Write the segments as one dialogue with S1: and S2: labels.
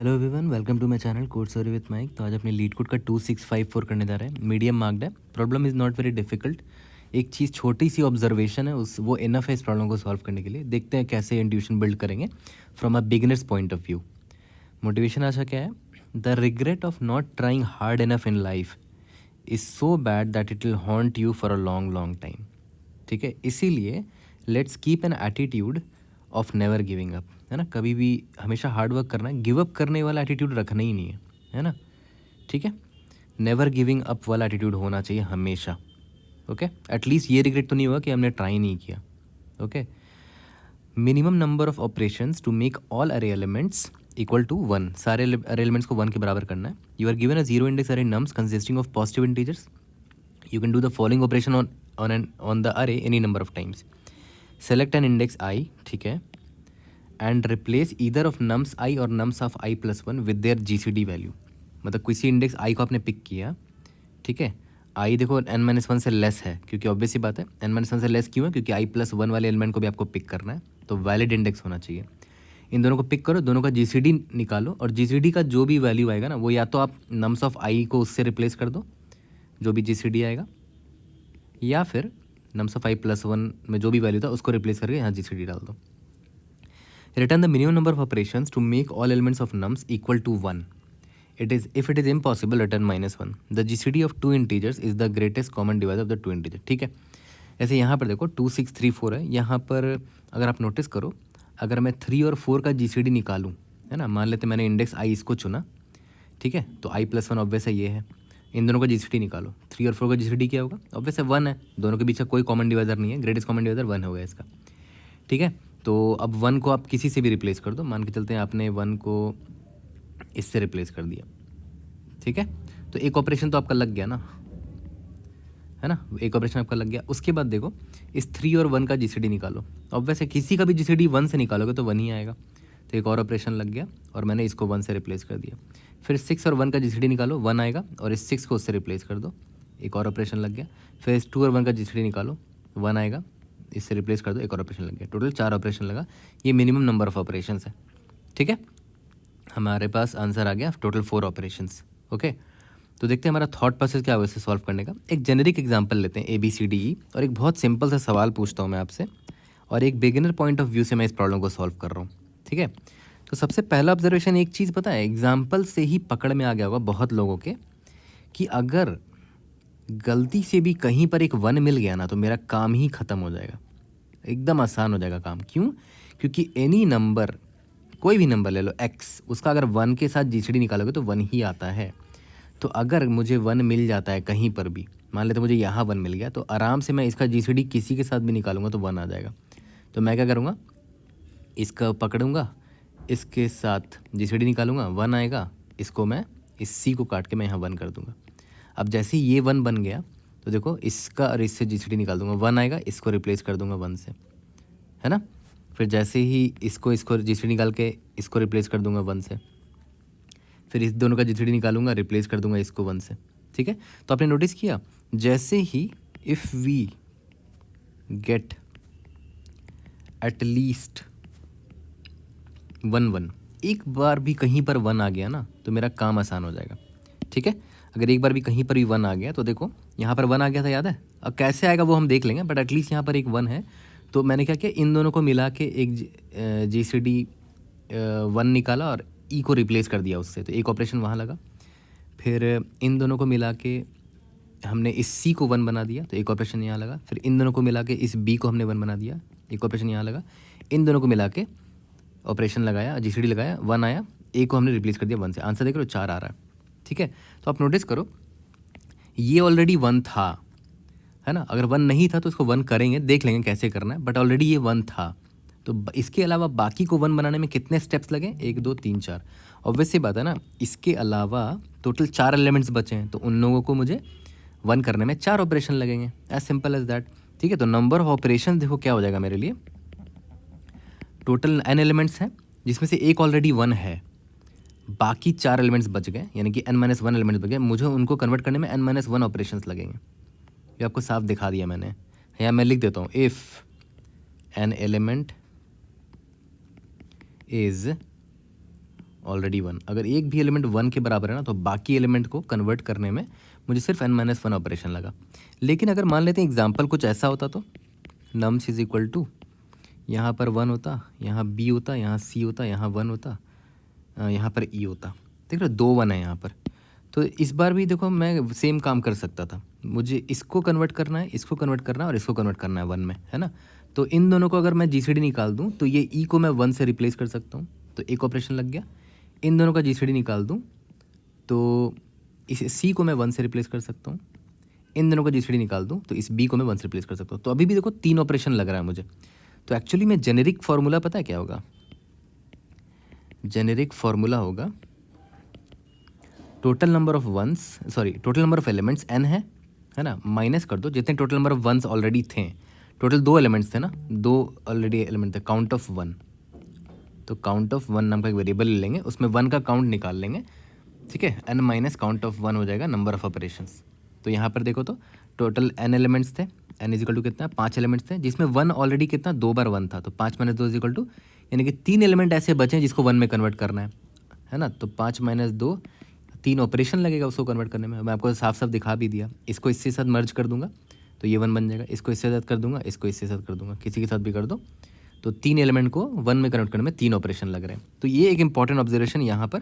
S1: Hello everyone, welcome to my channel code story with Mike. तो आज अपने leet code का 2654 करने जा रहे हैं। मीडियम मार्क्ड है। Problem is not very difficult. एक चीज़ छोटी सी ऑब्जर्वेशन है, उस वो इनफ है इस प्रॉब्लम को सॉल्व करने के लिए। देखते हैं कैसे इंट्यूशन बिल्ड करेंगे from a beginner's point of view. Motivation आशा क्या है? The regret of not trying hard enough in life is so bad that it will haunt you for a long long time. ठीक है, इसीलिए let's keep an attitude of never giving up, है ना। कभी भी हमेशा हार्ड वर्क करना है, गिव अप करने वाला एटीट्यूड रखना ही नहीं है ना। ठीक है, नेवर गिविंग अप वाला एटीट्यूड होना चाहिए हमेशा। ओके, एटलीस्ट ये रिग्रेट तो नहीं हुआ कि हमने ट्राई नहीं किया। Okay, minimum number of operations to make all array elements equal to 1। सारे अरे एलिमेंट्स को 1 के बराबर करना है। You are given a zero index array nums consisting of positive integers. You can do the following operation on the array any number of times. Select an index I, ठीक है, and replace either of nums I और nums of I plus 1 with their GCD value। मतलब किसी index I को आपने pick किया, ठीक है। I देखो n-1 से लेस है, क्योंकि ऑब्वियस सी बात है n-1 से लेस क्यों है, क्योंकि I प्लस 1 वाले एलिमेंट को भी आपको पिक करना है, तो वैलिड इंडेक्स होना चाहिए। इन दोनों को पिक करो, दोनों का GCD निकालो, और GCD का जो भी वैल्यू आएगा ना, वो या तो आप nums of I को उससे रिप्लेस कर दो, जो भी GCD आएगा, या फिर नम्स ऑफ आई प्लस 1 में जो भी वैल्यू था उसको रिप्लेस करके यहाँ GCD डाल दो। Return the minimum number of operations to make all elements of nums equal to 1। If it is impossible return -1। The GCD of two integers is the greatest common divisor of the two integer. ठीक है, ऐसे यहाँ पर देखो 2 6 3 4 है। यहाँ पर अगर आप नोटिस करो, अगर मैं 3 और 4 का GCD निकालूँ, है ना, मान लेते मैंने इंडेक्स आई इसको चुना, ठीक है, तो आई प्लस 1 ऑब्वियस है, ये है। इन दोनों का GCD निकालो, 3 और 4 का GCD क्या होगा? ऑब्वियस है 1 है, दोनों के बीच का कोई कॉमन डिवाइजर नहीं है, ग्रेटेस्ट कॉमन डिवाइजर 1 होगा इसका। ठीक है, तो अब 1 को आप किसी से भी रिप्लेस कर दो। मान के चलते हैं आपने 1 को इससे रिप्लेस कर दिया, ठीक है, तो एक ऑपरेशन तो आपका लग गया ना, है ना, एक ऑपरेशन आपका लग गया। उसके बाद देखो, इस 3 और 1 का GCD निकालो। ऑब्वियस है किसी का भी GCD 1 से निकालोगे तो 1 ही आएगा, तो एक और ऑपरेशन लग गया और मैंने इसको 1 से रिप्लेस कर दिया। फिर 6 और 1 का GCD निकालो, 1 आएगा, और इस 6 को उससे रिप्लेस कर दो, एक और ऑपरेशन लग गया। फिर इस 2 और 1 का GCD निकालो, 1 आएगा, इससे रिप्लेस कर दो, एक और ऑपरेशन लग गया। टोटल 4 ऑपरेशन लगा। ये मिनिमम नंबर ऑफ ऑपरेशन है। ठीक है, हमारे पास आंसर आ गया टोटल 4 ऑपरेशंस। ओके, तो देखते हैं हमारा थॉट प्रोसेस क्या होगा इसे सॉल्व करने का। एक जेनेरिक एग्जांपल लेते हैं ABCDE, और एक बहुत सिंपल सा सवाल पूछता हूँ मैं आपसे, और एक बिगिनर पॉइंट ऑफ व्यू से मैं इस प्रॉब्लम को सॉल्व कर रहा हूँ। ठीक है, तो सबसे पहला ऑब्जर्वेशन, एक चीज़ पता है, एग्जाम्पल से ही पकड़ में आ गया होगा बहुत लोगों के, कि अगर गलती से भी कहीं पर एक 1 मिल गया ना, तो मेरा काम ही ख़त्म हो जाएगा, एकदम आसान हो जाएगा काम। क्यों? क्योंकि एनी नंबर, कोई भी नंबर ले लो x, उसका अगर 1 के साथ GCD निकालोगे तो 1 ही आता है। तो अगर मुझे 1 मिल जाता है कहीं पर भी, मान लेते मुझे यहाँ 1 मिल गया, तो आराम से मैं इसका GCD किसी के साथ भी निकालूंगा तो 1 आ जाएगा। तो मैं क्या करूँगा, इसका पकड़ूंगा, इसके साथ GCD निकालूंगा, 1 आएगा, इसको मैं इस C को काट के मैं यहाँ 1 कर दूंगा। अब जैसे ही ये 1 बन गया, तो देखो इसका और इससे GCD निकाल दूंगा, 1 आएगा, इसको रिप्लेस कर दूंगा 1 से, है ना। फिर जैसे ही इसको GCD निकाल के इसको रिप्लेस कर दूंगा 1 से, फिर इस दोनों का GCD निकालूंगा, रिप्लेस कर दूंगा इसको 1 से। ठीक है, तो आपने नोटिस किया, जैसे ही if we get at least 1 1, एक बार भी कहीं पर 1 आ गया ना, तो मेरा काम आसान हो जाएगा। ठीक है, अगर एक बार भी कहीं पर भी 1 आ गया, तो देखो यहाँ पर 1 आ गया था, याद है। अब कैसे आएगा वो हम देख लेंगे, बट एटलीस्ट यहाँ पर एक 1 है। तो मैंने क्या किया, इन दोनों को मिला के एक GCD 1 निकाला और E को रिप्लेस कर दिया उससे, तो एक ऑपरेशन वहाँ लगा। फिर इन दोनों को मिला के हमने इस C को 1 बना दिया, तो एक ऑपरेशन यहाँ लगा। फिर इन दोनों को मिला के इस B को हमने 1 बना दिया, एक ऑपरेशन यहाँ लगा। इन दोनों को मिला के ऑपरेशन लगाया, GCD लगाया, 1 आया, A को हमने रिप्लेस कर दिया 1 से। आंसर देख रहे हो, 4 आ रहा है। ठीक है, तो आप नोटिस करो, ये ऑलरेडी 1 था, है ना। अगर 1 नहीं था तो इसको 1 करेंगे, देख लेंगे कैसे करना है, बट ऑलरेडी ये 1 था। तो इसके अलावा बाकी को 1 बनाने में कितने स्टेप्स लगे? 1 2 3 4। ऑब्वियस सी बात है ना, इसके अलावा टोटल 4 एलिमेंट्स बचे हैं, तो उन लोगों को मुझे 1 करने में 4 ऑपरेशन लगेंगे, एज सिंपल एज दैट। ठीक है, तो नंबर ऑफ ऑपरेशन देखो क्या हो जाएगा मेरे लिए, टोटल n एलिमेंट्स हैं, जिसमें से एक ऑलरेडी 1 है, बाकी 4 एलिमेंट्स बच गए, यानी कि n-1 एलिमेंट्स बच गए। मुझे उनको कन्वर्ट करने में n-1 ऑपरेशंस लगेंगे। ये आपको साफ दिखा दिया मैंने, या मैं लिख देता हूँ, if an element is already 1। अगर एक भी एलिमेंट 1 के बराबर है ना तो बाकी एलिमेंट को कन्वर्ट करने में मुझे सिर्फ n-1 ऑपरेशन लगा। लेकिन अगर मान लेते हैं एग्जाम्पल कुछ ऐसा होता तो nums इज इक्वल टू यहाँ पर 1 होता, यहाँ b होता, यहाँ c होता, यहाँ 1 होता, यहाँ पर e होता। देख रहे हो 2 1 है यहाँ पर। तो इस बार भी देखो मैं सेम काम कर सकता था, मुझे इसको कन्वर्ट करना है, इसको कन्वर्ट करना है और इसको कन्वर्ट करना है 1 में, है ना। तो इन दोनों को अगर मैं GCD निकाल दूँ तो ये e को मैं 1 से रिप्लेस कर सकता हूँ, तो एक ऑपरेशन लग गया। इन दोनों का GCD निकाल दूँ तो इस c को मैं 1 से रिप्लेस कर सकता हूँ, इन दोनों का GCD निकाल दूँ तो इस b को मैं 1 से रिप्लेस कर सकता हूँ। तो अभी भी देखो 3 ऑपरेशन लग रहा है मुझे। तो एक्चुअली में जेनेरिक फार्मूला पता है क्या होगा? जेनेरिक फार्मूला होगा total number of elements n है ना, माइनस कर दो जितने total number of ones already थे। टोटल 2 एलिमेंट्स थे ना, 2 ऑलरेडी एलिमेंट थे, काउंट ऑफ 1। तो काउंट ऑफ 1 नाम का एक वेरिएबल ले लेंगे, उसमें 1 का काउंट निकाल लेंगे, ठीक है। n माइनस काउंट ऑफ 1 हो जाएगा नंबर ऑफ ऑपरेशंस। तो यहाँ पर देखो तो टोटल n एलिमेंट्स थे, n इज इक्वल टू कितना, 5 एलिमेंट्स थे, जिसमें 1 ऑलरेडी कितना 2 बार 1 था, तो 5 माइनस 2 इज इक्वल टू, यानी कि 3 एलिमेंट ऐसे बचे हैं जिसको 1 में कन्वर्ट करना है ना। तो 5 माइनस 2, 3 ऑपरेशन लगेगा उसको कन्वर्ट करने में। मैं आपको साफ साफ दिखा भी दिया। इसको इसके साथ मर्ज कर दूंगा तो ये 1 बन जाएगा, इसको इसके साथ कर दूंगा, इसको इसके साथ कर दूंगा, किसी के साथ भी कर दो। तो 3 एलिमेंट को 1 में कन्वर्ट करने में 3 ऑपरेशन लग रहे हैं। तो ये एक इंपॉर्टेंट ऑब्जर्वेशन यहाँ पर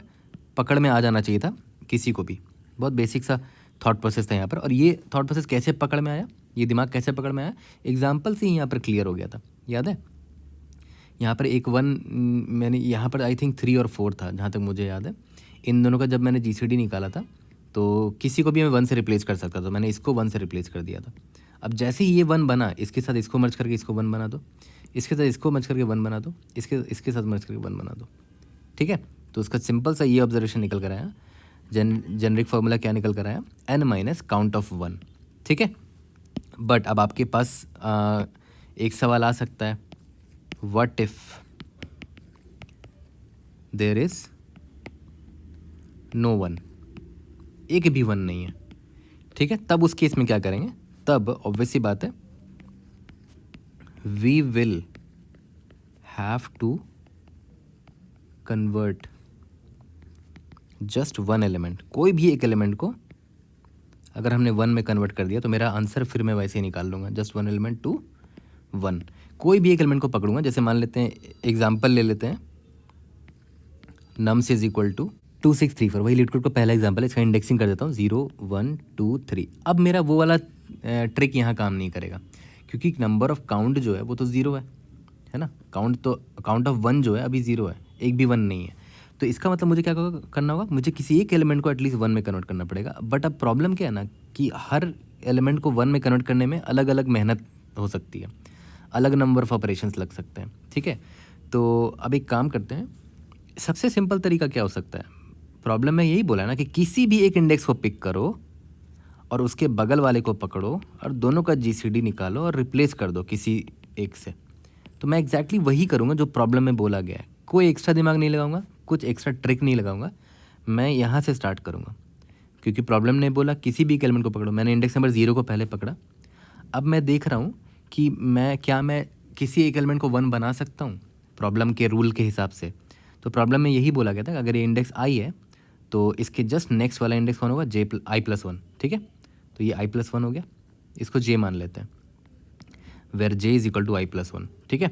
S1: पकड़ में आ जाना चाहिए था किसी को भी। बहुत बेसिक सा थॉट प्रोसेस था यहाँ पर। और ये थॉट प्रोसेस कैसे पकड़ में आया, ये दिमाग कैसे पकड़ में आया, एग्जाम्पल से ही यहाँ पर क्लियर हो गया था। याद है यहाँ पर एक 1 मैंने यहाँ पर आई थिंक 3 और 4 था जहाँ तक मुझे याद है। इन दोनों का जब मैंने GCD निकाला था तो किसी को भी मैं 1 से रिप्लेस कर सकता था, तो मैंने इसको 1 से रिप्लेस कर दिया था। अब जैसे ही ये 1 बना, इसके साथ इसको मर्ज करके इसको 1 बना दो, इसके साथ इसको मर्ज करके 1 बना दो, इसके साथ मर्ज करके 1 बना दो, ठीक है। तो उसका सिंपल सा ये ऑब्जर्वेशन निकल कर आया। जेनरिक फार्मूला क्या निकल कर आया, n माइनस काउंट ऑफ 1, ठीक है। बट अब आपके पास एक सवाल आ सकता है, what if there is no 1, एक भी 1 नहीं है, ठीक है। तब उस केस में क्या करेंगे, तब ऑब्वियस सी बात है we will have to convert just 1 element. कोई भी एक एलिमेंट को अगर हमने 1 में कन्वर्ट कर दिया तो मेरा आंसर फिर मैं वैसे ही निकाल लूँगा, जस्ट 1 एलिमेंट टू 1। कोई भी एक एलिमेंट को पकड़ूंगा, जैसे मान लेते हैं एग्जाम्पल ले लेते हैं nums इज इक्वल टू 2634, वही LeetCode का पहला एग्जाम्पल है। इसका इंडेक्सिंग कर देता हूँ 0 1 2 3। अब मेरा वो वाला ट्रिक यहाँ काम नहीं करेगा क्योंकि नंबर ऑफ काउंट जो है वो तो 0 है ना। काउंट ऑफ 1 जो है अभी 0 है, एक भी 1 नहीं है। तो इसका मतलब मुझे क्या करना होगा, मुझे किसी एक एलिमेंट को एटलीस्ट 1 में कन्वर्ट करना पड़ेगा। बट अब प्रॉब्लम क्या है ना कि हर एलिमेंट को 1 में कन्वर्ट करने में अलग अलग मेहनत हो सकती है, अलग नंबर ऑफ ऑपरेशंस लग सकते हैं, ठीक है। तो अब एक काम करते हैं, सबसे सिंपल तरीका क्या हो सकता है, प्रॉब्लम में यही बोला है ना कि किसी भी एक इंडेक्स को पिक करो और उसके बगल वाले को पकड़ो और दोनों का GCD निकालो और रिप्लेस कर दो किसी एक से। तो मैं एग्जैक्टली वही करूँगा जो प्रॉब्लम में बोला गया है। कोई एक्स्ट्रा दिमाग नहीं लगाऊंगा, कुछ एक्स्ट्रा ट्रिक नहीं लगाऊंगा, मैं यहाँ से स्टार्ट करूँगा क्योंकि प्रॉब्लम ने बोला किसी भी एलिमेंट को पकड़ो। मैंने इंडेक्स नंबर 0 को पहले पकड़ा। अब मैं देख रहा हूँ कि मैं किसी एक एलिमेंट को 1 बना सकता हूँ प्रॉब्लम के रूल के हिसाब से। तो प्रॉब्लम में यही बोला गया था कि अगर ये इंडेक्स i है तो इसके जस्ट नेक्स्ट वाला इंडेक्स कौन होगा, i+1, ठीक है। तो ये i+1 हो गया, इसको j मान लेते हैं, where j is equal to i+1, ठीक है।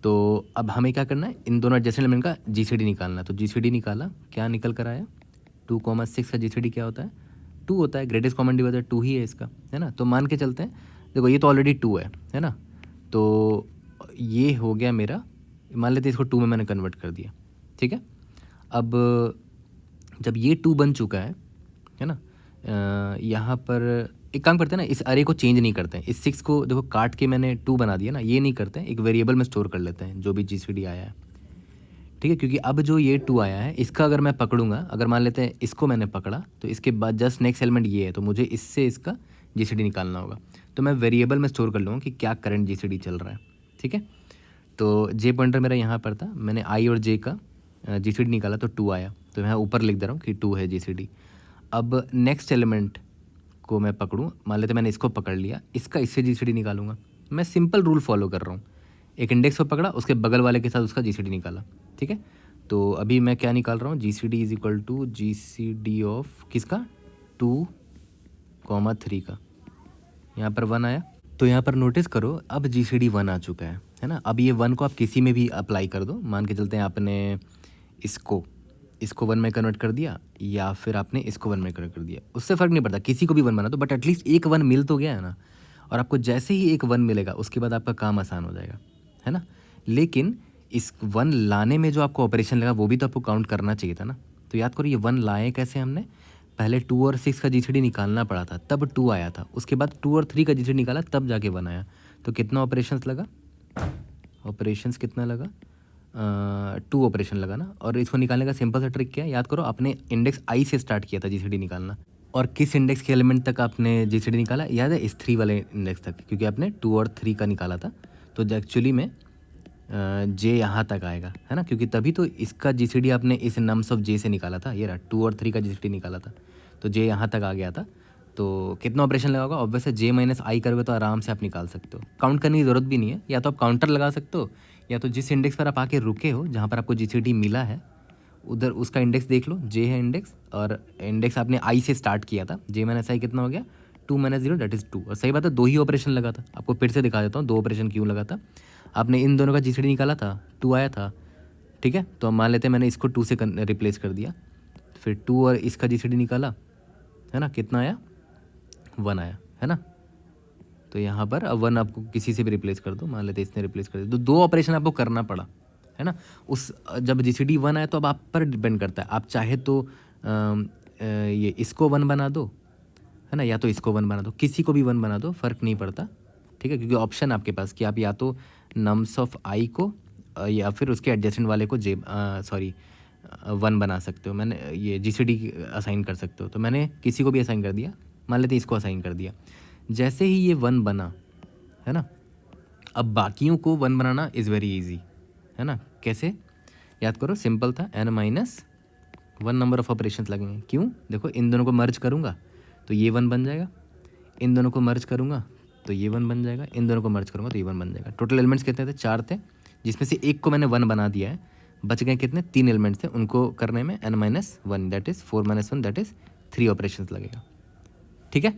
S1: तो अब हमें क्या करना है, इन दोनों एडजेसेंट एलिमेंट का GCD निकालना। तो GCD निकाला, क्या निकल कर आया, 2,6 का GCD क्या होता है, 2 होता है। ग्रेटेस्ट कॉमन डिवाइजर 2 ही है इसका, है ना। तो मान के चलते हैं, देखो ये तो ऑलरेडी 2 है ना। तो ये हो गया मेरा, मान लेते हैं इसको 2 में मैंने कन्वर्ट कर दिया, ठीक है। अब जब ये 2 बन चुका है ना, यहाँ पर एक काम करते हैं ना, इस अरे को चेंज नहीं करते हैं, इस 6 को देखो काट के मैंने 2 बना दिया ना, ये नहीं करते हैं, एक वेरिएबल में स्टोर कर लेते हैं जो भी GCD आया है, ठीक है। क्योंकि अब जो ये 2 आया है इसका अगर मैं पकड़ूंगा, अगर मान लेते हैं इसको मैंने पकड़ा तो इसके बाद जस्ट नेक्स्ट एलिमेंट ये है, तो मुझे इससे इसका GCD निकालना होगा। तो मैं वेरिएबल में स्टोर कर लूँगा कि क्या करंट GCD चल रहा है, ठीक है। तो J पॉइंटर मेरा यहाँ पर था, मैंने I और J का GCD निकाला तो 2 आया, तो मैं ऊपर लिख दे रहा हूँ कि 2 है GCD। अब नेक्स्ट एलिमेंट को मैं पकड़ूँ, मान लेते मैंने इसको पकड़ लिया, इसका इससे GCD निकालूंगा। मैं सिंपल रूल फॉलो कर रहा हूँ, एक इंडेक्स को पकड़ा, उसके बगल वाले के साथ उसका GCD निकाला, ठीक है। तो अभी मैं क्या निकाल रहा हूँ, G C D is equal to G C D of किसका, 2,3 का। यहाँ पर 1 आया, तो यहाँ पर नोटिस करो अब जी सी डी 1 आ चुका है ना। अब ये 1 को आप किसी में भी अप्लाई कर दो, मान के चलते हैं आपने इसको 1 में कन्वर्ट कर दिया या फिर आपने इसको 1 में कन्वर्ट कर दिया, उससे फ़र्क नहीं पड़ता, किसी को भी 1 बना दो, बट एटलीस्ट एक 1 मिल तो गया है ना। और आपको जैसे ही एक 1 मिलेगा उसके बाद आपका काम आसान हो जाएगा, है ना। लेकिन इस 1 लाने में जो आपको ऑपरेशन लगा वो भी तो आपको काउंट करना चाहिए था ना। तो याद करो ये 1 लाए कैसे हमने, पहले 2 और 6 का जीसीडी निकालना पड़ा था, तब 2 आया था, उसके बाद 2 और 3 का जीसीडी निकाला तब जाके 1 आया। तो कितना ऑपरेशंस लगा, ऑपरेशंस कितना लगा, 2 ऑपरेशन लगा ना। और इसको निकालने का सिंपल सा ट्रिक क्या है, याद करो आपने इंडेक्स आई से स्टार्ट किया था जीसीडी निकालना, और किस इंडेक्स के एलिमेंट तक आपने जीसीडी निकाला, याद है, इस 3 वाले इंडेक्स तक, क्योंकि आपने 2 और 3 का निकाला था। तो एक्चुअली में जे यहाँ तक आएगा, है ना, क्योंकि तभी तो इसका जीसीडी आपने इस नम्स ऑफ जे से निकाला था, ये रहा 2 और 3 का जीसीडी निकाला था, तो जे यहाँ तक आ गया था। तो कितना ऑपरेशन लगा होगा, ऑब्वियस है जे माइनस आई करोगे तो आराम से आप निकाल सकते हो, काउंट करने की ज़रूरत भी नहीं है। या तो आप काउंटर लगा सकते हो, या तो जिस इंडेक्स पर आप आके रुके हो, जहाँ पर आपको जीसीडी मिला है उधर उसका इंडेक्स देख लो, जे है इंडेक्स, और इंडेक्स आपने आई से स्टार्ट किया था, जे माइनस आई कितना हो गया, 2 - 0 दैट इज़ 2। और सही बात है, 2 ही ऑपरेशन लगा था, आपको फिर से दिखा देता हूँ 2 ऑपरेशन क्यों लगा था। आपने इन दोनों का जीसीडी निकाला था, 2 आया था, ठीक है। तो हम मान लेते हैं मैंने इसको 2 से रिप्लेस कर दिया, फिर 2 और इसका जीसीडी निकाला, है ना, कितना आया, 1 आया, है ना। तो यहाँ पर अब 1 आपको किसी से भी रिप्लेस कर दो, मान लेते हैं इसने रिप्लेस कर दिया, तो 2 ऑपरेशन आपको करना पड़ा, है ना। उस जब जीसीडी 1 आया तो अब आप पर डिपेंड करता है, आप चाहे तो ये इसको 1 बना दो, है ना, या तो इसको 1 बना दो, किसी को भी 1 बना दो, फ़र्क नहीं पड़ता, ठीक है, क्योंकि ऑप्शन आपके पास कि आप या तो नम्स ऑफ आई को या फिर उसके एडजेसेंट वाले को 1 बना सकते हो, मैंने ये जीसीडी असाइन कर सकते हो। तो मैंने किसी को भी असाइन कर दिया, मान लेते हैं इसको असाइन कर दिया, जैसे ही ये 1 बना, है ना, अब बाकियों को 1 बनाना इज़ वेरी इजी, है ना। कैसे, याद करो, सिंपल था, n-1 नंबर ऑफ ऑपरेशंस लगेंगे। क्यों, देखो इन दोनों को मर्ज करूँगा तो ये 1 बन जाएगा, इन दोनों को मर्ज करूँगा तो ये 1 बन जाएगा, इन दोनों को मर्ज करूँगा तो ये 1 बन जाएगा। टोटल एलिमेंट्स कितने थे, 4 थे, जिसमें से एक को मैंने 1 बना दिया है, बच गए कितने, 3 एलिमेंट्स थे, उनको करने में n-1 that is 4 - 1 that is 3 operations लगेगा, ठीक है।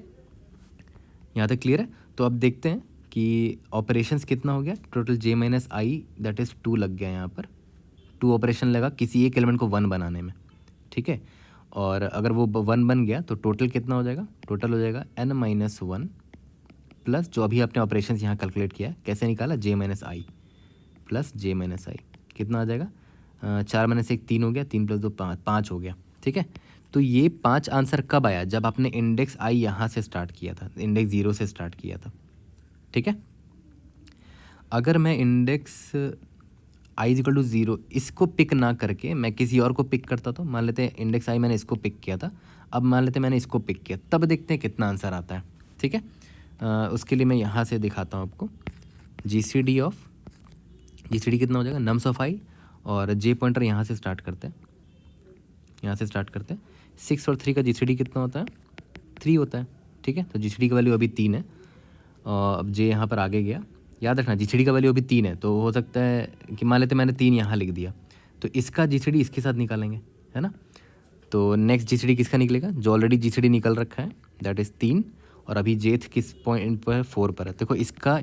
S1: यहाँ तक क्लियर है। तो अब देखते हैं कि ऑपरेशंस कितना हो गया, total J minus I that is 2 लग गया, यहाँ पर 2 ऑपरेशन लगा किसी एक एलिमेंट को 1 बनाने में, ठीक है। और अगर वो 1 बन गया तो टोटल कितना हो जाएगा, टोटल हो जाएगा n-1 प्लस जो अभी आपने ऑपरेशंस यहाँ कैलकुलेट किया है, कैसे निकाला, जे माइनस आई प्लस जे माइनस आई, कितना आ जाएगा, 4 - 1 3 हो गया, 3 + 2 5 हो गया, ठीक है। तो ये 5 आंसर कब आया, जब आपने इंडेक्स आई यहाँ से स्टार्ट किया था, इंडेक्स 0 से स्टार्ट किया था, ठीक है। अगर मैं index i is equal to 0 इसको पिक ना करके मैं किसी और को पिक करता, तो मान लेते हैं इंडेक्स आई मैंने इसको पिक किया था, अब मान लेते हैं मैंने इसको पिक किया, तब देखते हैं कितना आंसर आता है, ठीक है। उसके लिए मैं यहाँ से दिखाता हूँ आपको, जीसीडी कितना हो जाएगा, नम्स ऑफ आई, और जे पॉइंटर यहाँ से स्टार्ट करते हैं, 6 और 3 का जीसीडी कितना होता है, 3 होता है, ठीक है। तो जीसीडी का वैल्यू अभी 3 है, और अब जे यहाँ पर आगे गया, याद रखना जीसीडी का वैल्यू अभी 3 है, तो हो सकता है कि मान लेते मैंने 3 यहाँ लिख दिया, तो इसका जीसीडी इसके साथ निकालेंगे, है ना। तो नेक्स्ट जीसीडी किसका निकलेगा, जो ऑलरेडी जीसीडी निकल रखा है दैट इज़ 3, और अभी जेथ किस पॉइंट पर है, 4 पर है। देखो इसका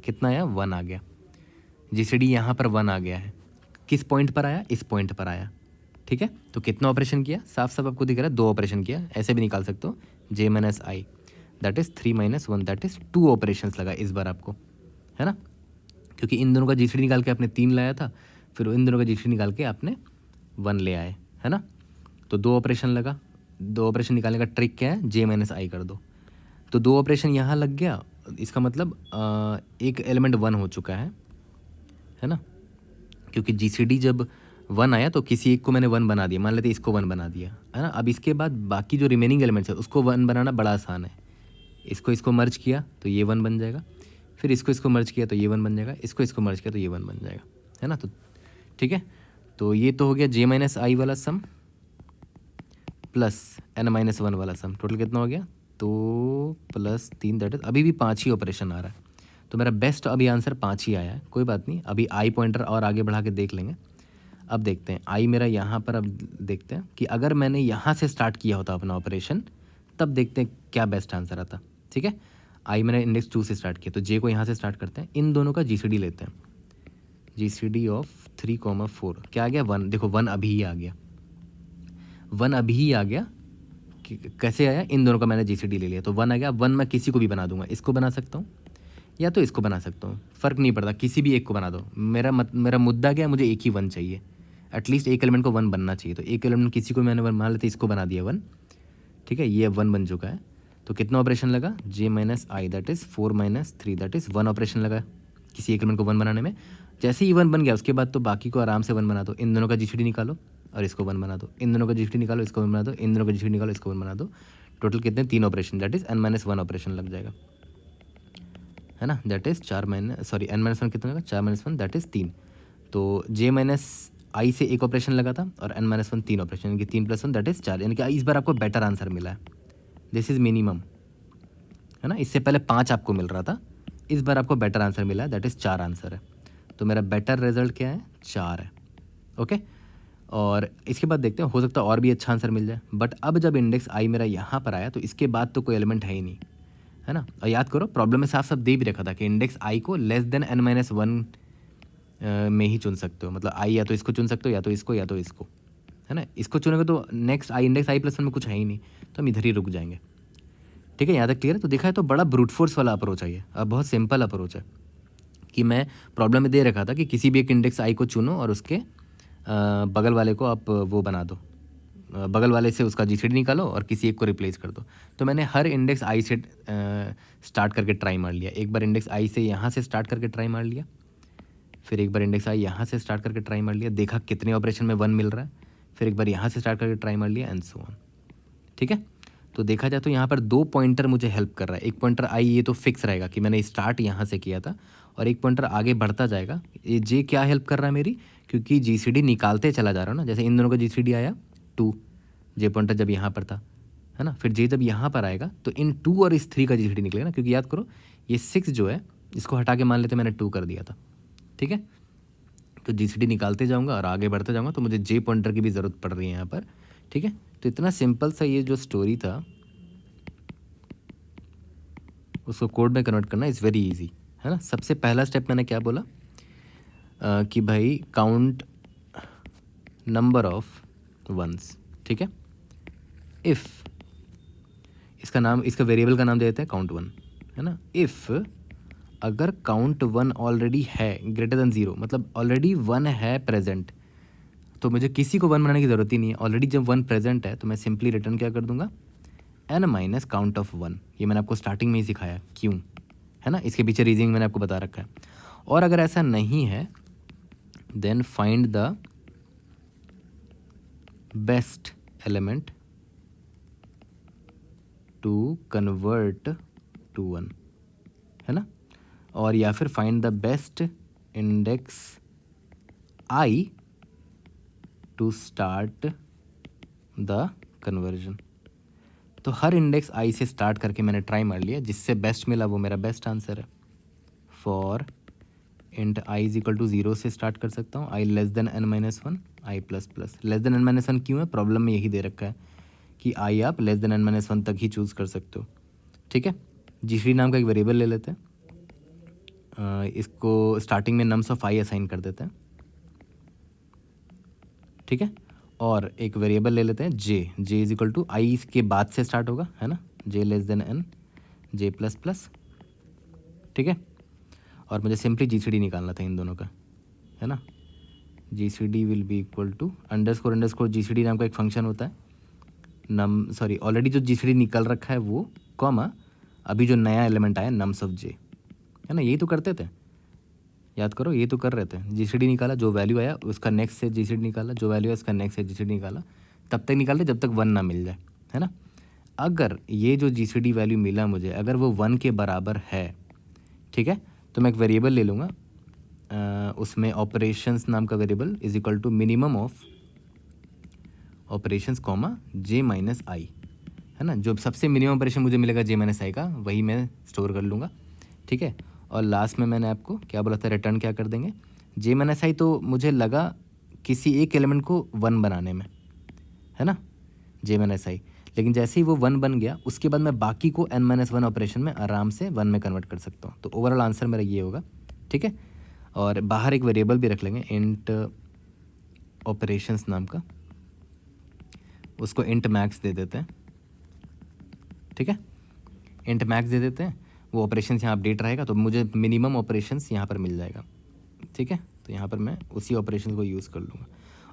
S1: कितना आया, 1 आ गया, जीसीडी यहाँ पर 1 आ गया है, किस पॉइंट पर आया, इस पॉइंट पर आया, ठीक है। तो कितना ऑपरेशन किया, साफ साफ आपको दिख रहा है 2 ऑपरेशन किया, ऐसे भी निकाल सकते हो, J minus I that is 3 - 1 that is 2 operations लगा इस बार आपको, है ना, क्योंकि इन दोनों का जीसीडी निकाल के आपने 3 लाया था, फिर इन दोनों का जीसीडी निकाल के आपने 1 ले आए, है ना। तो 2 ऑपरेशन लगा, 2 ऑपरेशन निकालने का ट्रिक क्या है, जे माइनस आई कर दो, तो 2 ऑपरेशन यहाँ लग गया, इसका मतलब एक एलिमेंट 1 हो चुका है ना, क्योंकि जीसीडी जब 1 आया तो किसी एक को मैंने 1 बना दिया, मान लेते इसको 1 बना दिया, है ना। अब इसके बाद बाकी जो रिमेनिंग एलिमेंट्स है उसको 1 बनाना बड़ा आसान है, इसको मर्ज किया तो ये 1 बन जाएगा, फिर इसको मर्ज किया तो ये 1 बन जाएगा, इसको मर्ज किया तो ये 1 बन जाएगा, है ना। तो ठीक है, तो ये तो हो गया जे माइनस आई वाला सम प्लस n-1 वाला सम, टोटल कितना हो गया, तो +3 दैट इज अभी भी 5 ही ऑपरेशन आ रहा है, तो मेरा बेस्ट अभी आंसर 5 ही आया है, कोई बात नहीं, अभी आई पॉइंटर और आगे बढ़ा के देख लेंगे। अब देखते हैं आई मेरा यहाँ पर, अब देखते हैं कि अगर मैंने यहाँ से स्टार्ट किया होता अपना ऑपरेशन, तब देखते हैं क्या बेस्ट आंसर आता। ठीक है, आई मैंने इंडेक्स 2 से स्टार्ट किया, तो जे को यहाँ से स्टार्ट करते हैं, इन दोनों का जीसीडी लेते हैं, जीसीडी ऑफ 3,4 क्या आ गया 1। देखो 1 अभी ही आ गया, 1 अभी ही आ गया। कैसे आया, इन दोनों का मैंने जीसीडी ले लिया तो 1 आ गया। 1 मैं किसी को भी बना दूंगा, इसको बना सकता हूँ या तो इसको बना सकता हूँ, फ़र्क नहीं पड़ता, किसी भी एक को बना दो। मेरा मुद्दा क्या है, मुझे एक ही 1 चाहिए, एटलीस्ट एक एलिमेंट को 1 बनना चाहिए। तो एक एलिमेंट किसी को मैंने मान लेते, इसको बना दिया 1। ठीक है, ये अब 1 बन चुका है। तो कितना ऑपरेशन लगा, J minus I that is 4 minus 3 that is 1 operation लगा किसी एक एलिमेंट को 1 बनाने में। जैसे ही 1 बन गया उसके बाद तो बाकी को आराम से 1 बना दो। इन दोनों का जीसीडी निकालो और इसको 1 बना दो, इन दोनों का जीसीडी निकालो, इसको 1 बना दो, इन दोनों का जीसीडी निकालो, इसको 1 बना दो। टोटल कितने, 3 operation that is n-1 operation लग जाएगा, है ना। दैट इज़ n-1 कितना लगा, 4-1 दैट इज़ 3। तो जे माइनस आई से एक ऑपरेशन लगा था और n-1 3 ऑपरेशन, यानी कि 3 + 1 दैट इज़ 4, यानी कि इस बार आपको बेटर आंसर मिला है। दिस इज़ मिनिमम, है ना। इससे पहले 5 आपको मिल रहा था, इस बार आपको बेटर आंसर मिला है, दैट इज़ 4 आंसर है। तो मेरा बेटर रिजल्ट क्या है, 4 है। ओके, और इसके बाद देखते हैं, हो सकता है और भी अच्छा आंसर मिल जाए। बट अब जब इंडेक्स आई मेरा यहाँ पर आया तो इसके बाद तो कोई एलिमेंट है ही नहीं, है ना। और याद करो प्रॉब्लम में साफ साफ दे भी रखा था कि इंडेक्स आई को n-1 में ही चुन सकते हो, मतलब आई या तो इसको चुन सकते हो या तो इसको या तो इसको, है ना। इसको चुनेंगे तो नेक्स्ट आई इंडेक्स i+1 में कुछ है ही नहीं, तो हम इधर ही रुक जाएंगे। ठीक है, यहाँ तक क्लियर है। तो देखा है, तो बड़ा ब्रूट फोर्स वाला अप्रोच है ये, अब बहुत सिंपल अप्रोच है कि मैं प्रॉब्लम में दे रखा था कि किसी भी एक इंडेक्स आई को चुनो और उसके बगल वाले को आप वो बना दो, बगल वाले से उसका जीसीडी निकालो और किसी एक को रिप्लेस कर दो। तो मैंने हर इंडेक्स आई से स्टार्ट करके ट्राई मार लिया। एक बार इंडेक्स आई से यहाँ से स्टार्ट करके ट्राई मार लिया, फिर एक बार इंडेक्स आई यहाँ से स्टार्ट करके ट्राई मार लिया, देखा कितने ऑपरेशन में 1 मिल रहा है, फिर एक बार यहाँ से स्टार्ट करके ट्राई मार लिया एंड सो ऑन। ठीक है, तो देखा जाए तो यहाँ पर 2 पॉइंटर मुझे हेल्प कर रहा है। एक पॉइंटर आई ये तो फिक्स रहेगा कि मैंने स्टार्ट यहाँ से किया था, और एक पॉइंटर आगे बढ़ता जाएगा। ये जे क्या हेल्प कर रहा है मेरी, क्योंकि जीसीडी निकालते चला जा रहा हूँ ना। जैसे इन दोनों का जीसीडी आया 2, जे पॉइंटर जब यहाँ पर था, है ना, फिर जे जब यहाँ पर आएगा तो इन 2 और इस 3 का जीसीडी निकलेगा ना, क्योंकि याद करो ये 6 जो है इसको हटा के मान लेते मैंने 2 कर दिया था। ठीक है, तो जीसीडी निकालते जाऊँगा और आगे बढ़ते जाऊँगा, तो मुझे जे पॉइंटर की भी ज़रूरत पड़ रही है यहाँ पर। ठीक है, तो इतना सिंपल सा ये जो स्टोरी था उसको कोड में कन्वर्ट करना इज़ वेरी इजी, है ना। सबसे पहला स्टेप मैंने क्या बोला कि भाई काउंट नंबर ऑफ वंस। ठीक है, इफ़ इसका वेरिएबल का नाम दे देते हैं काउंट 1, है ना। इफ़ अगर काउंट 1 ऑलरेडी है ग्रेटर देन 0, मतलब ऑलरेडी 1 है प्रेजेंट, तो मुझे किसी को 1 बनाने की ज़रूरत ही नहीं है। ऑलरेडी जब 1 प्रेजेंट है तो मैं सिंपली रिटर्न क्या कर दूंगा, n - काउंट ऑफ 1। ये मैंने आपको स्टार्टिंग में ही सिखाया क्यों, है ना। इसके पीछे रीजनिंग मैंने आपको बता रखा है। और अगर ऐसा नहीं है then find the best element to convert to 1, है ना। और या फिर find the best index i to start the conversion. तो हर इंडेक्स आई से स्टार्ट करके मैंने ट्राई मार लिया, जिससे बेस्ट मिला वो मेरा बेस्ट आंसर है। For int i is equal to 0 से स्टार्ट कर सकता हूँ, आई n-1 आई प्लस प्लस। n-1 क्यों है, प्रॉब्लम में यही दे रखा है कि आई आप n-1 तक ही चूज़ कर सकते हो। ठीक है, जीसीडी नाम का एक वेरिएबल ले लेते हैं, इसको स्टार्टिंग में नम्स ऑफ आई असाइन कर देते हैं। ठीक है, और एक वेरिएबल ले लेते हैं जे इज इक्वल टू आई के बाद से स्टार्ट होगा, है ना, j n जे प्लस प्लस। ठीक है, और मुझे सिंपली जीसीडी निकालना था इन दोनों का, है ना। GCD will be equal to underscore GCD नाम का एक फंक्शन होता है। ऑलरेडी जो जीसीडी निकल रखा है वो, कॉमा अभी जो नया एलिमेंट आया नम्स ऑफ जे, है ना। यही तो करते थे, याद करो, ये तो कर रहे थे। जीसीडी निकाला, जो वैल्यू आया उसका नेक्स्ट से जीसीडी निकाला, जो वैल्यू है उसका नेक्स्ट से जीसीडी निकाला, तब तक निकाल रहे जब तक 1 ना मिल जाए, है ना। अगर ये जो जीसीडी वैल्यू मिला मुझे, अगर वो 1 के बराबर है, ठीक है, तो मैं एक वेरिएबल ले लूँगा, उसमें ऑपरेशंस नाम का variable is equal to minimum of operations comma J minus I, है ना। जो सबसे मिनिमम ऑपरेशन मुझे मिलेगा जे माइनस आई का, वही मैं स्टोर कर लूँगा। ठीक है, और लास्ट में मैंने आपको क्या बोला था, रिटर्न क्या कर देंगे, जे माइनस आई। तो मुझे लगा किसी एक एलिमेंट को 1 बनाने में, है ना, जे माइनस आई। लेकिन जैसे ही वो 1 बन गया उसके बाद मैं बाकी को n-1 ऑपरेशन में आराम से 1 में कन्वर्ट कर सकता हूँ। तो ओवरऑल आंसर मेरा ये होगा, ठीक है। और बाहर एक वेरिएबल भी रख लेंगे इंट ऑपरेशंस नाम का, उसको इंट मैक्स दे देते हैं, ठीक है। इंट मैक्स दे देते हैं, वो ऑपरेशंस यहाँ अपडेट रहेगा तो मुझे मिनिमम ऑपरेशंस यहाँ पर मिल जाएगा, ठीक है। तो यहाँ पर मैं उसी ऑपरेशन को यूज़ कर लूँगा।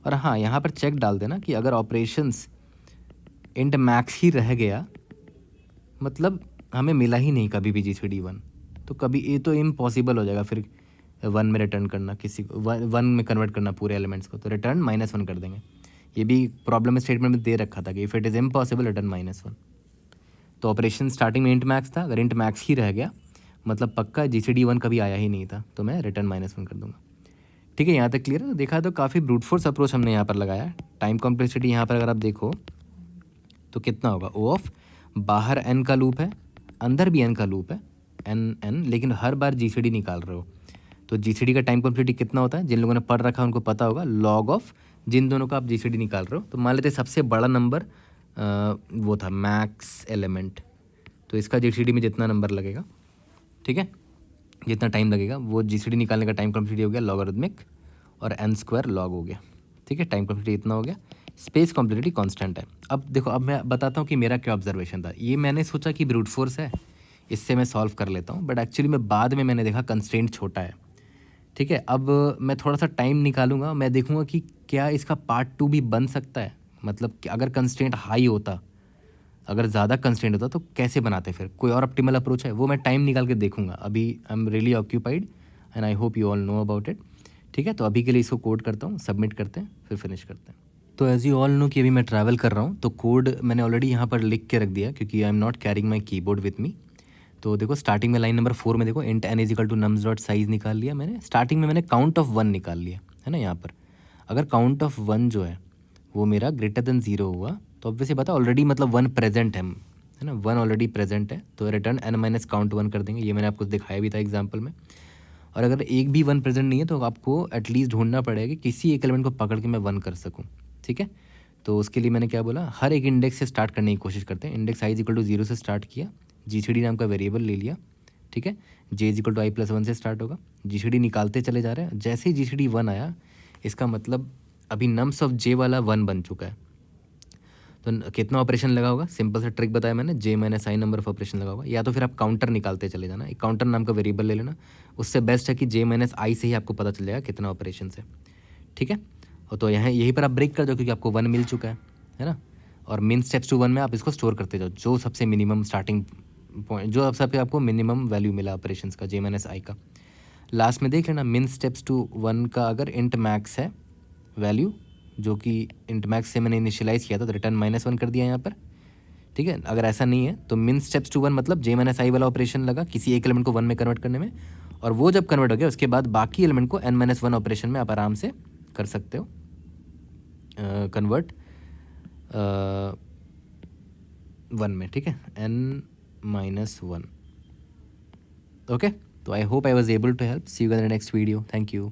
S1: और हाँ, यहाँ पर चेक डाल देना कि अगर ऑपरेशंस इंट मैक्स ही रह गया मतलब हमें मिला ही नहीं कभी भी GCD 1, तो कभी ये तो इम्पॉसिबल हो जाएगा फिर 1 में रिटर्न करना, किसी को 1 में कन्वर्ट करना पूरे एलिमेंट्स को, तो रिटर्न -1 कर देंगे। ये भी प्रॉब्लम स्टेटमेंट में दे रखा था कि if it is impossible return -1। तो ऑपरेशन स्टार्टिंग में इंट मैक्स था, अगर इंट मैक्स ही रह गया मतलब पक्का GCD 1 कभी आया ही नहीं था, तो मैं रिटर्न -1 कर दूंगा, ठीक है। यहाँ तक क्लियर है। तो देखा तो काफ़ी ब्रूट फोर्स अप्रोच हमने यहाँ पर लगाया। टाइम कॉम्प्लेक्सिटी यहाँ पर अगर आप देखो तो कितना होगा, ओ ऑफ बाहर n का लूप है, अंदर भी n का लूप है, n, लेकिन हर बार GCD निकाल रहे हो तो GCD का टाइम कॉम्प्लेक्सिटी कितना होता है, जिन लोगों ने पढ़ रखा है उनको पता होगा, लॉग ऑफ जिन दोनों का आप GCD निकाल रहे हो। तो मान लेते सबसे बड़ा नंबर वो था मैक्स एलिमेंट, तो इसका GCD में जितना नंबर लगेगा, ठीक है, जितना टाइम लगेगा वो GCD निकालने का टाइम कॉम्प्लेक्सिटी हो गया लॉगरिथमिक, और n² लॉग हो गया, ठीक है। टाइम कॉम्प्लेक्सिटी इतना हो गया, स्पेस कॉम्प्लेक्सिटी कांस्टेंट है। अब देखो, अब मैं बताता हूँ कि मेरा क्या ऑब्जर्वेशन था। ये मैंने सोचा कि ब्रूट फोर्स है, इससे मैं सॉल्व कर लेता हूँ, बट एक्चुअली में बाद में मैंने देखा कंस्ट्रेंट छोटा है, ठीक है। अब मैं थोड़ा सा टाइम निकालूंगा, मैं देखूंगा कि क्या इसका पार्ट 2 भी बन सकता है, मतलब कि अगर कंस्ट्रेंट हाई होता, अगर ज़्यादा कंस्ट्रेंट होता तो कैसे बनाते, फिर कोई और ऑप्टिमल अप्रोच है, वो मैं टाइम निकाल के देखूंगा। अभी I am really occupied and I hope you all know about it, ठीक है। तो अभी के लिए इसको कोड करता हूँ, सबमिट करते हैं, फिर फिनिश करते हैं। तो एज़ यू ऑल नो कि अभी मैं ट्रैवल कर रहा हूँ, तो कोड मैंने ऑलरेडी यहाँ पर लिख के रख दिया क्योंकि I am not carrying my keyboard with me. तो देखो स्टार्टिंग में लाइन नंबर 4 में देखो int n is equal to nums dot size निकाल लिया मैंने। स्टार्टिंग में मैंने काउंट ऑफ 1 निकाल लिया, है ना। यहाँ पर अगर काउंट ऑफ 1 जो है वो मेरा ग्रेटर देन 0 हुआ तो ऑब्वियसली पता ऑलरेडी मतलब 1 प्रेजेंट है ना, 1 ऑलरेडी प्रेजेंट है, तो रिटर्न n - काउंट 1 कर देंगे। ये मैंने आपको दिखाया भी था एग्जाम्पल में। और अगर एक भी 1 प्रेजेंट नहीं है तो आपको एटलीस्ट ढूंढना पड़ेगा कि किसी एक एलिमेंट को पकड़ के मैं 1 कर सकूँ, ठीक है। तो उसके लिए मैंने क्या बोला, हर एक इंडेक्स से स्टार्ट करने की कोशिश करते हैं। Index i is equal to 0 से स्टार्ट किया, GCD नाम का वेरिएबल ले लिया, ठीक है। j is equal to i+1 से स्टार्ट होगा, GCD निकालते चले जा रहे हैं। जैसे ही GCD 1 आया इसका मतलब अभी नम्स ऑफ j वाला 1 बन चुका है। तो कितना ऑपरेशन लगा होगा, सिंपल सा ट्रिक बताया मैंने, j - i number of operation लगा होगा। या तो फिर आप काउंटर निकालते चले जाना, एक काउंटर नाम का वेरिएबल ले लेना, उससे बेस्ट है कि j - i से ही आपको पता चल जाएगा कितना ऑपरेशन है, ठीक है। और तो यहाँ यहीं पर आप ब्रेक कर दो क्योंकि आपको 1 मिल चुका है ना। और मिन स्टेप्स टू 1 में आप इसको स्टोर करते जाओ, जो सबसे मिनिमम स्टार्टिंग पॉइंट, जो सबसे आपको मिनिमम वैल्यू मिला ऑपरेशंस का j - i का, लास्ट में देख लेना मिन स्टेप्स टू 1 का अगर इंट मैक्स है वैल्यू, जो कि इंट मैक्स से मैंने इनिशियलाइज़ किया था, तो रिटर्न -1 कर दिया यहाँ पर, ठीक है। अगर ऐसा नहीं है तो मिन स्टेप्स टू 1 मतलब j - i वाला ऑपरेशन लगा किसी एक एलिमेंट को 1 में कन्वर्ट करने में, और वो जब कन्वर्ट हो गया उसके बाद बाकी एलिमेंट को n - 1 ऑपरेशन में आप आराम से कर सकते हो कन्वर्ट 1 में, ठीक है, n - 1। ओके, तो I hope I was able to help. See you in the next video, thank you.